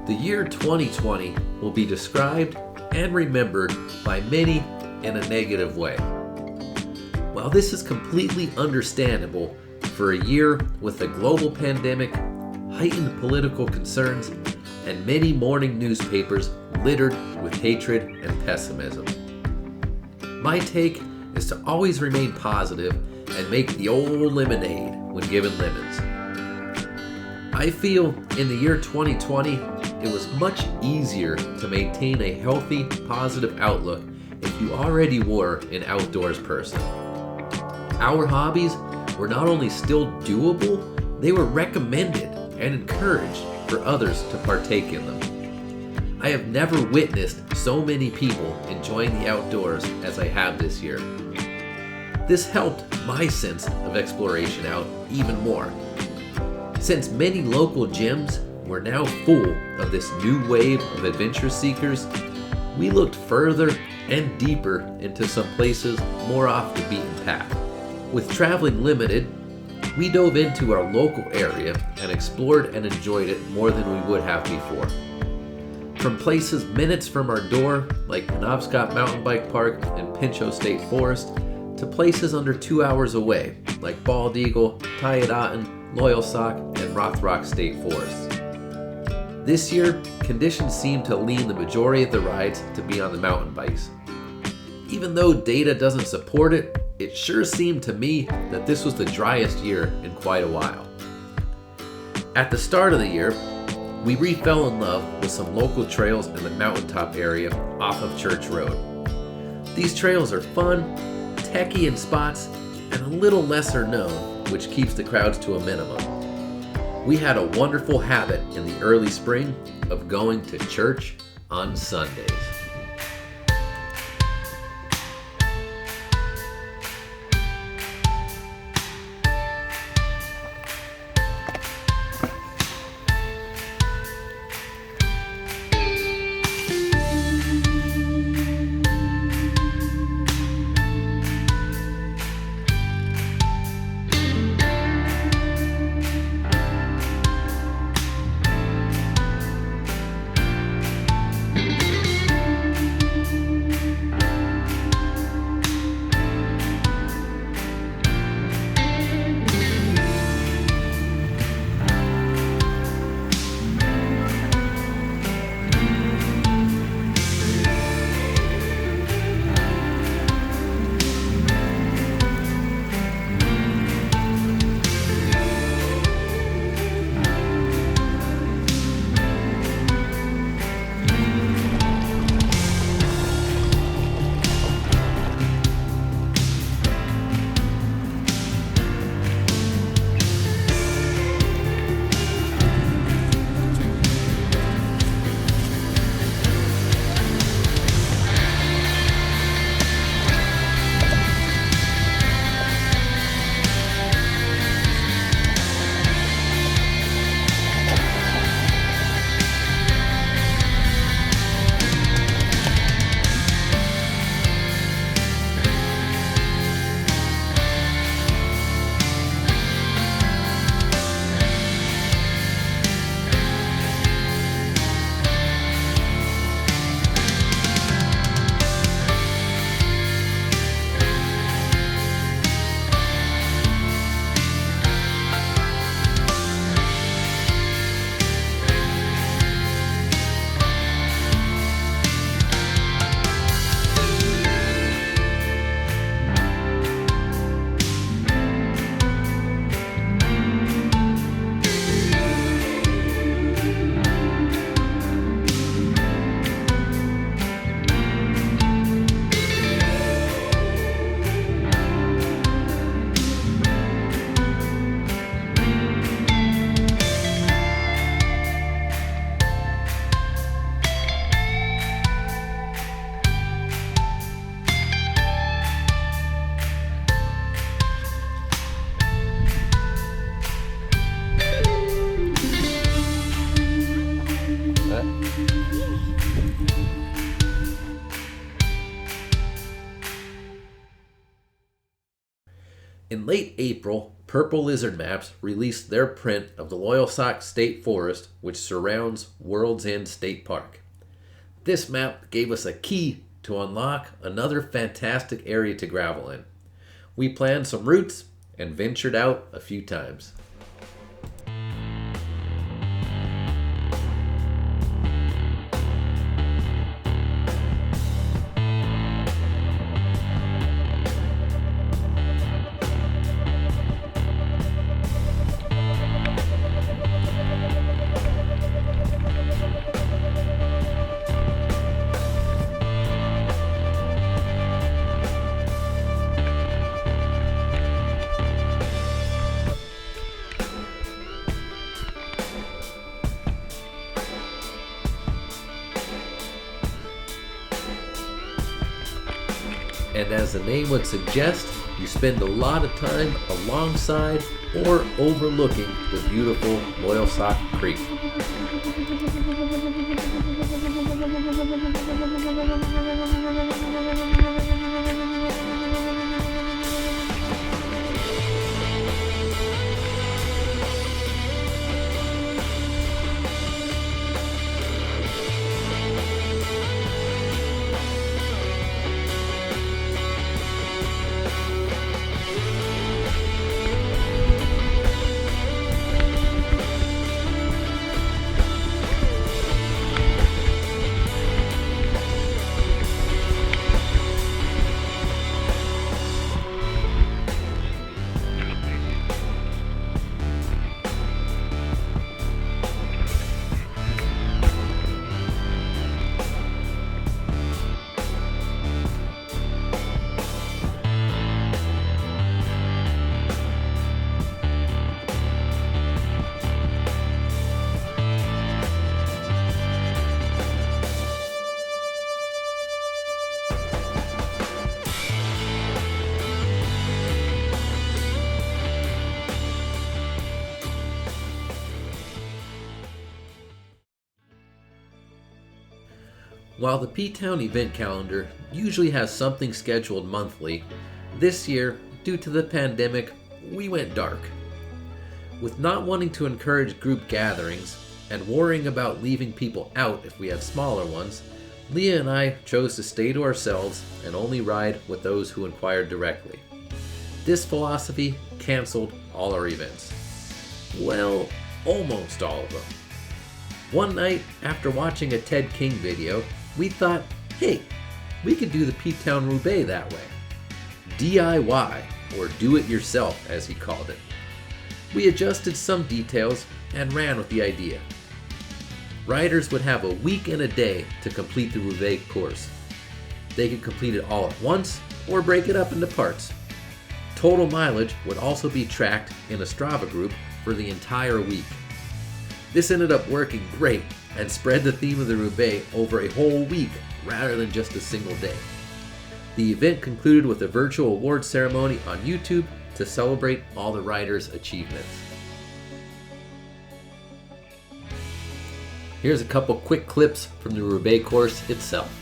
The year 2020 will be described and remembered by many in a negative way. While this is completely understandable for a year with a global pandemic, heightened political concerns, and many morning newspapers littered with hatred and pessimism. My take is to always remain positive and make the old lemonade when given lemons. I feel in the year 2020, it was much easier to maintain a healthy, positive outlook if you already were an outdoors person. Our hobbies were not only still doable, they were recommended and encouraged for others to partake in them. I have never witnessed so many people enjoying the outdoors as I have this year. This helped my sense of exploration out even more. Since many local gyms were now full of this new wave of adventure seekers, we looked further and deeper into some places more off the beaten path. With traveling limited, we dove into our local area and explored and enjoyed it more than we would have before. From places minutes from our door, like Penobscot Mountain Bike Park and Pinchot State Forest, to places under 2 hours away, like Bald Eagle, Tayadaten, Loyalsock, and Rothrock State Forests. This year, conditions seem to lean the majority of the rides to be on the mountain bikes. Even though data doesn't support it, it sure seemed to me that this was the driest year in quite a while. At the start of the year, we re-fell in love with some local trails in the mountaintop area off of Church Road. These trails are fun, techy in spots, and a little lesser known, which keeps the crowds to a minimum. We had a wonderful habit in the early spring of going to church on Sundays. In late April, Purple Lizard Maps released their print of the Loyalsock State Forest, which surrounds World's End State Park. This map gave us a key to unlock another fantastic area to gravel in. We planned some routes and ventured out a few times. And as the name would suggest, you spend a lot of time alongside or overlooking the beautiful Loyalsock Creek. While the PTown event calendar usually has something scheduled monthly, this year, due to the pandemic, we went dark. With not wanting to encourage group gatherings and worrying about leaving people out if we had smaller ones, Leah and I chose to stay to ourselves and only ride with those who inquired directly. This philosophy canceled all our events. Well, almost all of them. One night, after watching a Ted King video, we thought, hey, we could do the PTown Rebate that way. DIY, or do it yourself as he called it. We adjusted some details and ran with the idea. Riders would have a week and a day to complete the Rebate course. They could complete it all at once or break it up into parts. Total mileage would also be tracked in a Strava group for the entire week. This ended up working great and spread the theme of the Rebate over a whole week rather than just a single day. The event concluded with a virtual award ceremony on YouTube to celebrate all the riders' achievements. Here's a couple quick clips from the Rebate course itself.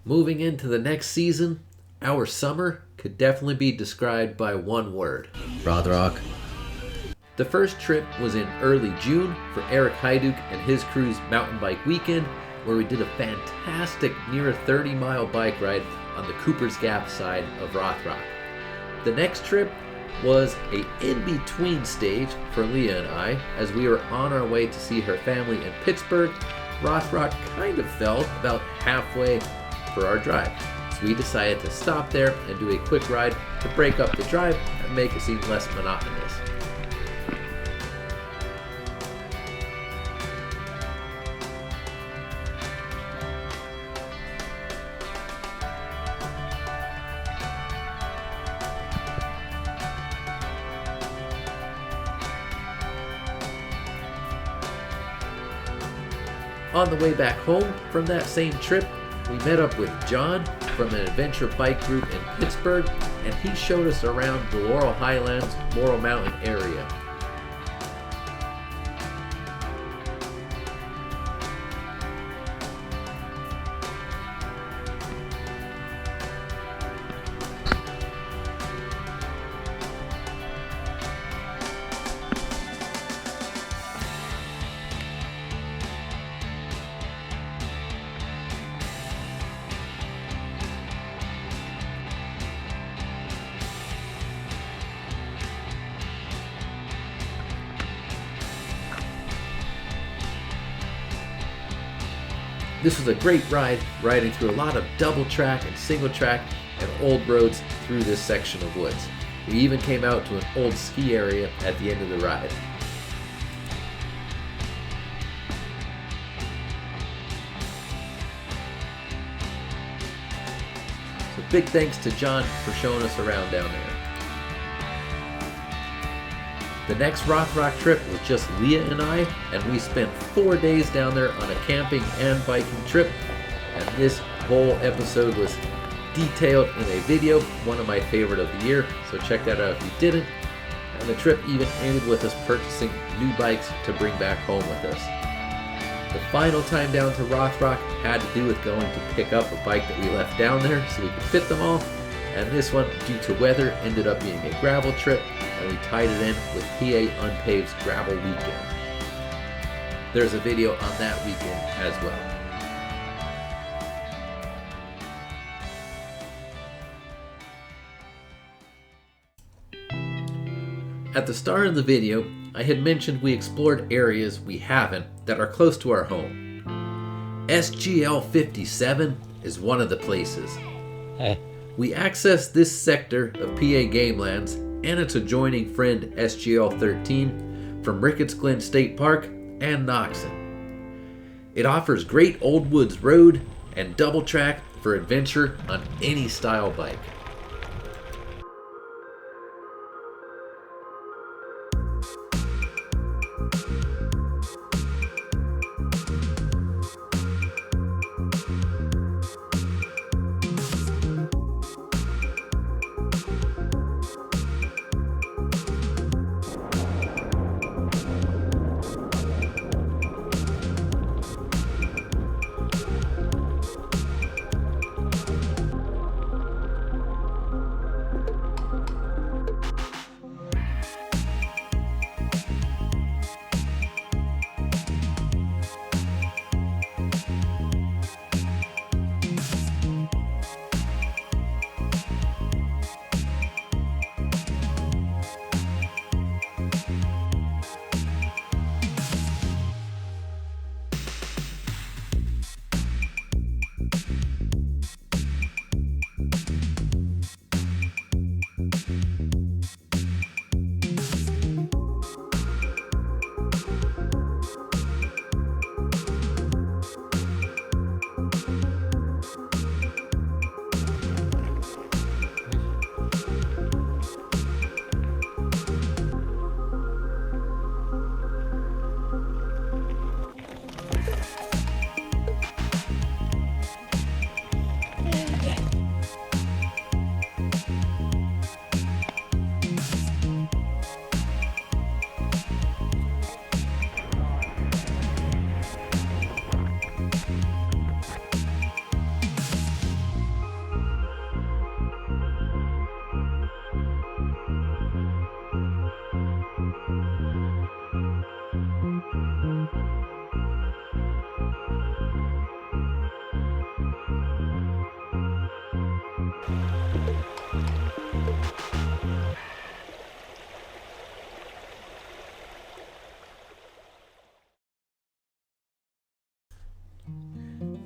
Moving into the next season, our summer could definitely be described by one word. Rothrock. The first trip was in early June for Eric Hyduk and his crew's mountain bike weekend, where we did a fantastic near 30-mile bike ride on the Cooper's Gap side of Rothrock. The next trip was a in-between stage for Leah and I. As we were on our way to see her family in Pittsburgh, Rothrock kind of fell about halfway for our drive. So we decided to stop there and do a quick ride to break up the drive and make it seem less monotonous. On the way back home from that same trip, we met up with John from an adventure bike group in Pittsburgh, and he showed us around the Laurel Highlands, Laurel Mountain area. This was a great ride, riding through a lot of double track and single track and old roads through this section of woods. We even came out to an old ski area at the end of the ride. So big thanks to John for showing us around down there. The next Rothrock trip was just Leah and I, and we spent 4 days down there on a camping and biking trip. And this whole episode was detailed in a video, one of my favorite of the year, so check that out if you didn't. And the trip even ended with us purchasing new bikes to bring back home with us. The final time down to Rothrock had to do with going to pick up a bike that we left down there so we could fit them all. And this one, due to weather, ended up being a gravel trip, and we tied it in with PA Unpaved's Gravel Weekend. There's a video on that weekend as well. At the start of the video, I had mentioned we explored areas we haven't that are close to our home. SGL 57 is one of the places. We accessed this sector of PA Gamelands and its adjoining friend SGL 13 from Ricketts Glen State Park and Noxon. It offers great old woods road and double track for adventure on any style bike.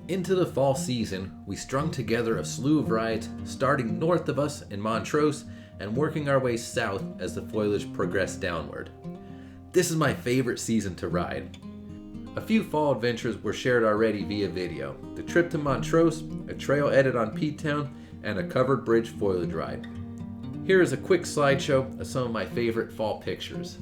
Into the fall season, we strung together a slew of rides, starting north of us in Montrose and working our way south as the foliage progressed downward. This is my favorite season to ride. A few fall adventures were shared already via video. The trip to Montrose, a trail edit on PTown, and a covered bridge foliage ride. Here is a quick slideshow of some of my favorite fall pictures.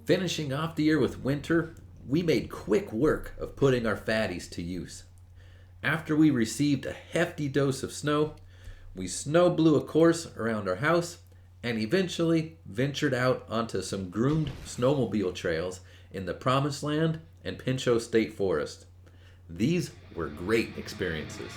Finishing off the year with winter, we made quick work of putting our fatties to use. After we received a hefty dose of snow, we snow blew a course around our house and eventually ventured out onto some groomed snowmobile trails in the Promised Land and Pinchot State Forest. These were great experiences.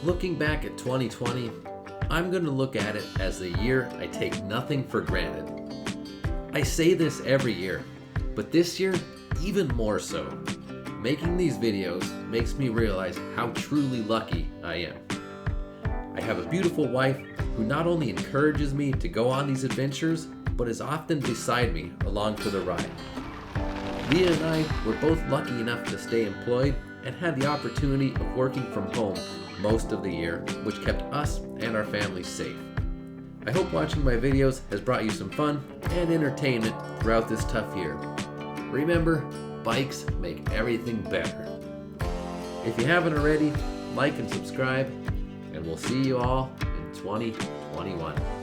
Looking back at 2020, I'm going to look at it as the year I take nothing for granted. I say this every year, but this year even more so. Making these videos makes me realize how truly lucky I am. I have a beautiful wife who not only encourages me to go on these adventures, but is often beside me along for the ride. Leah and I were both lucky enough to stay employed and had the opportunity of working from home most of the year, which kept us and our families safe. I hope watching my videos has brought you some fun and entertainment throughout this tough year. Remember, bikes make everything better. If you haven't already, like and subscribe, and we'll see you all in 2021.